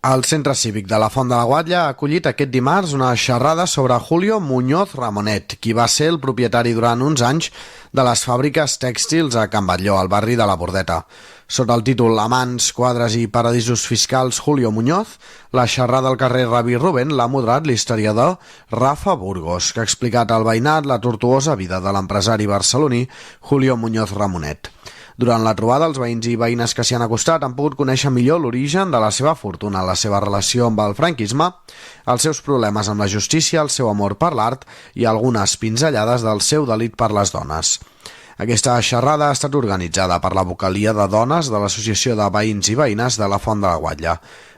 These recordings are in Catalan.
El Centre Cívic de la Font de la Guatlla ha acollit aquest dimarts una xerrada sobre Julio Muñoz Ramonet, qui va ser el propietari durant uns anys de les fàbriques tèxtils a Can Batlló, al barri de la Bordeta. Sota el títol Amants, quadres i paradisos fiscals Julio Muñoz, la xerrada al carrer Rabí Rubén l'ha moderat l'historiador Rafa Burgos, que ha explicat al veïnat la tortuosa vida de l'empresari barceloní Julio Muñoz Ramonet. Durant la trobada, els veïns i veïnes que s'hi han acostat han pogut conèixer millor l'origen de la seva fortuna, la seva relació amb el franquisme, els seus problemes amb la justícia, el seu amor per l'art i algunes pinzellades del seu delit per les dones. Aquesta xerrada ha estat organitzada per la vocalia de dones de l'Associació de Veïns i Veïnes de la Font de la Guatlla.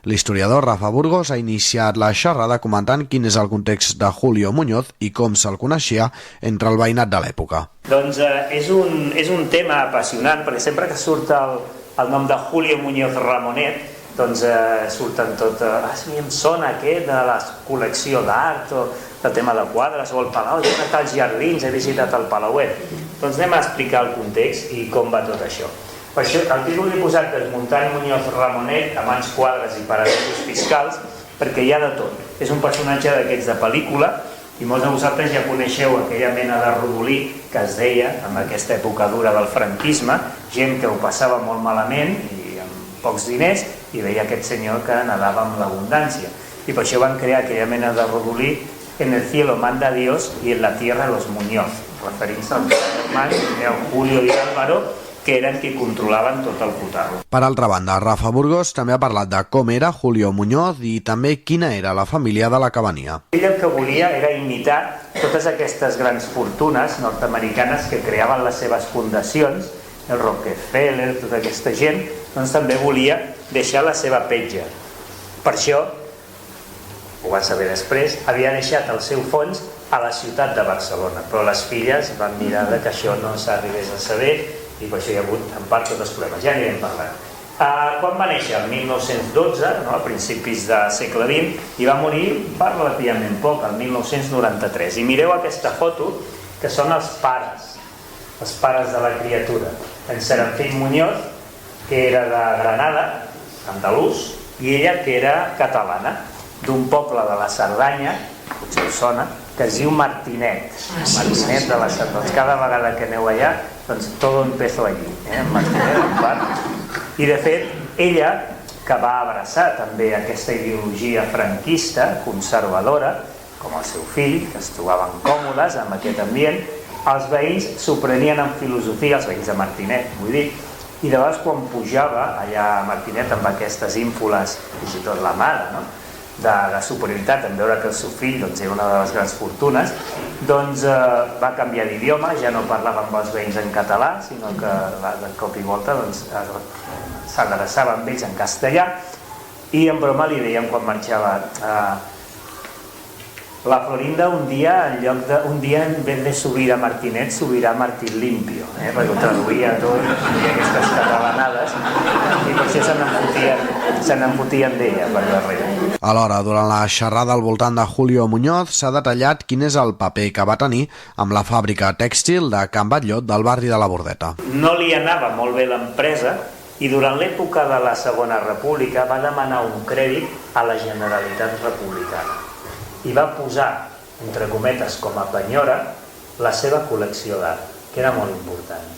L'historiador Rafa Burgos ha iniciat la xerrada comentant quin és el context de Julio Muñoz i com se'l coneixia entre el veïnat de l'època. Doncs és un tema apassionant, perquè sempre que surt el nom de Julio Muñoz Ramonet, doncs surten tot... A mi em sona aquest de la col·lecció d'art o del tema de quadres o el Palau, he anat als jardins, he visitat el Palauet. Doncs anem a explicar el context i com va tot això. Per això el títol l'he posat Desmuntant Muñoz Ramonet, Amants, quadres i paradisos fiscals, perquè hi ha de tot. És un personatge d'aquests de pel·lícula i molts de vosaltres ja coneixeu aquella mena de rodolí que es deia en aquesta època dura del franquisme, gent que ho passava molt malament i amb pocs diners i veia aquest senyor que nedava amb l'abundància. I per això van crear aquella mena de rodolí En el cielo manda Dios y en la tierra los Muñoz, referint-se als germans Julio i Álvaro, que eren qui controlaven tot el cotarro. Per altra banda, Rafa Burgos també ha parlat de com era Julio Muñoz i també quina era la família de la que venia. Ell el que volia era imitar totes aquestes grans fortunes nord-americanes que creaven les seves fundacions, el Rockefeller, tota aquesta gent, doncs també volia deixar la seva petja. Per això, ho van saber després, havia deixat el seu fons a la ciutat de Barcelona, però les filles van mirar que això no s'arribés a saber i per això hi ha hagut en part tots els problemes. Ja anirem parlant. Quan va néixer? El 1912, a principis del segle XX, i va morir per relativament poc, el 1993. I mireu aquesta foto, que són els pares de la criatura. En Serafín Muñoz, que era de Granada, andalús, i ella, que era catalana, d'un poble de la Cerdanya, potser us sona, que es diu Martinet. Martinet de la Cerdanya. Cada vegada que aneu allà, doncs tot empezó allí, Martinet. I de fet, ella, que va abraçar també aquesta ideologia franquista, conservadora, com el seu fill, que es trobaven còmodes amb aquest ambient, els veïns s'ho prenien en filosofia, els veïns de Martinet, vull dir, i llavors quan pujava allà a Martinet amb aquestes ínfoles, fins i tot la mare, de superioritat en veure que el seu fill era una de les grans fortunes, doncs va canviar d'idioma, ja no parlava amb els veïns en català, sinó que de cop i volta s'adreçava amb ells en castellà i en broma li deien quan marxava la Florinda un dia en vez de subir a Martinet subirà a Martín Limpio, perquè ho traduïa tot, i aquestes catalanades, i per això se n'enfotien d'ella per darrere. Alhora, durant la xerrada al voltant de Julio Muñoz s'ha detallat quin és el paper que va tenir amb la fàbrica tèxtil de Can Batlló del barri de la Bordeta. No li anava molt bé l'empresa i durant l'època de la Segona República va demanar un crèdit a la Generalitat Republicana i va posar, entre cometes, com a penyora, la seva col·lecció d'art, que era molt important.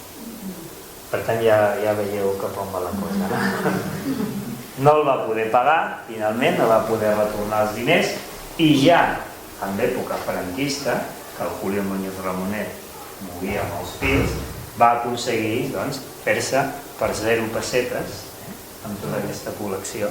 Per tant, ja veieu cap on va la cosa. No el va poder pagar, finalment, no va poder retornar els diners, i ja en l'època franquista, que el Julio Muñoz Ramonet movia molts fils, va aconseguir fer-se per 0 pessetes amb tota aquesta col·lecció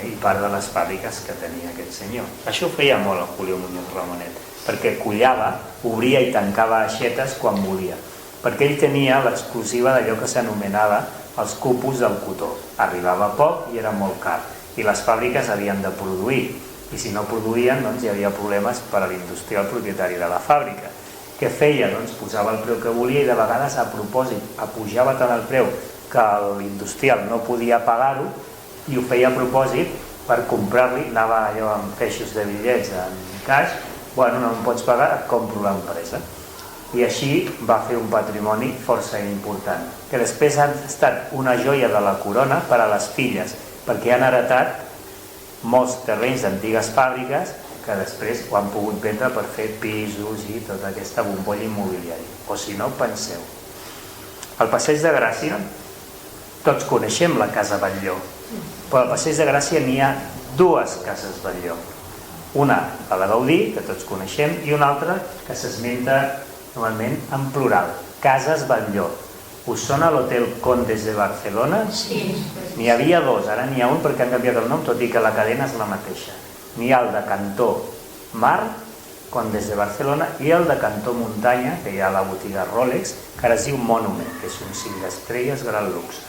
i part de les fàbriques que tenia aquest senyor. Això ho feia molt el Julio Muñoz Ramonet, perquè collava, obria i tancava aixetes quan volia, perquè ell tenia l'exclusiva d'allò que s'anomenava els cupos del cotó. Arribava poc i era molt car, i les fàbriques havien de produir, i si no produïen hi havia problemes per a l'industrial propietari de la fàbrica. Què feia? Posava el preu que volia i de vegades a propòsit apujava tant el preu que l'industrial no podia pagar-ho i ho feia a propòsit per comprar-li, anava allò amb feixos de bitllets en caix, bueno, no em pots pagar, et compro l'empresa. I així va fer un patrimoni força important, que després ha estat una joia de la corona per a les filles, perquè han heretat molts terrenys d'antigues fàbriques que després ho han pogut vendre per fer pisos i tota aquesta bombolla immobiliària. O si no, penseu. Al Passeig de Gràcia, tots coneixem la Casa Batlló, però al Passeig de Gràcia n'hi ha dues cases Batlló. Una, la de Gaudí, que tots coneixem, i una altra que s'esmenta normalment en plural, Cases Batlló. Us sona l'Hotel Condes de Barcelona? Sí. N'hi havia dos, ara n'hi ha un perquè han canviat el nom, tot i que la cadena és la mateixa. N'hi ha el de Cantó Mar, Condes de Barcelona, i el de Cantó Muntanya, que hi ha a la botiga Rolex, que ara es diu Monument, que és un 5 estrelles gran luxe.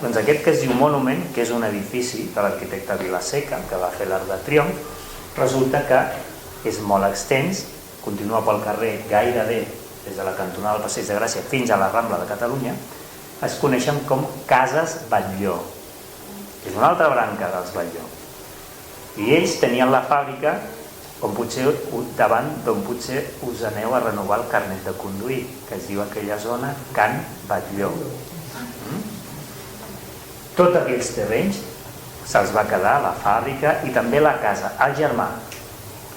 Doncs aquest que es diu Monument, que és un edifici de l'arquitecte Vilaseca, que va fer l'Arc de Triomf, resulta que és molt extens, continua pel carrer gairebé des de la cantonada del Passeig de Gràcia fins a la Rambla de Catalunya, es coneixen com Cases Batlló. És una altra branca dels Batlló. I ells tenien la fàbrica on potser davant d'on potser us aneu a renovar el carnet de conduir, que es diu aquella zona Can Batlló. Tots aquells terrenys se'ls va quedar la fàbrica i també la casa. El germà,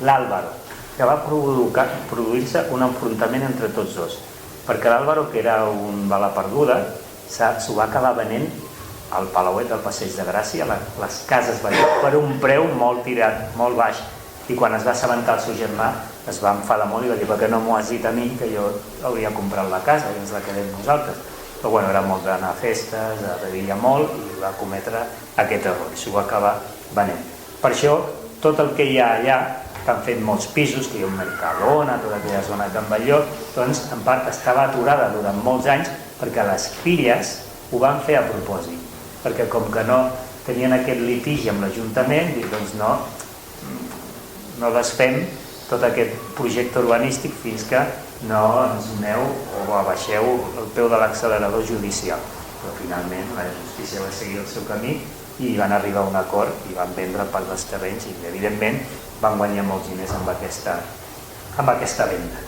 l'Àlvaro, que va produir-se un enfrontament entre tots dos, perquè l'Àlvaro, que era un bala perduda, s'ho va acabar venent al Palauet del Passeig de Gràcia, les cases Batlló, per un preu molt tirat, molt baix, i quan es va assabentar el seu germà es va enfadar molt i va dir: per què no m'ho has dit a mi, que jo hauria comprat la casa i ens la quedem nosaltres. Però bueno, era molt d'anar a festes, bevia molt, i va cometre aquest error, i s'ho va acabar venent. Per això, tot el que hi ha allà, que han fet molts pisos, que hi ha un Mercadona, tota aquella zona de Can Batlló, doncs en part estava aturada durant molts anys perquè les filles ho van fer a propòsit, perquè com que no tenien aquest litigi amb l'Ajuntament, doncs no desfem tot aquest projecte urbanístic fins que no ens uneu o abaixeu el peu de l'accelerador judicial. Però finalment la justícia va seguir el seu camí i van arribar a un acord i van vendre part dels terrenys i evidentment van guanyar molts diners amb aquesta venda.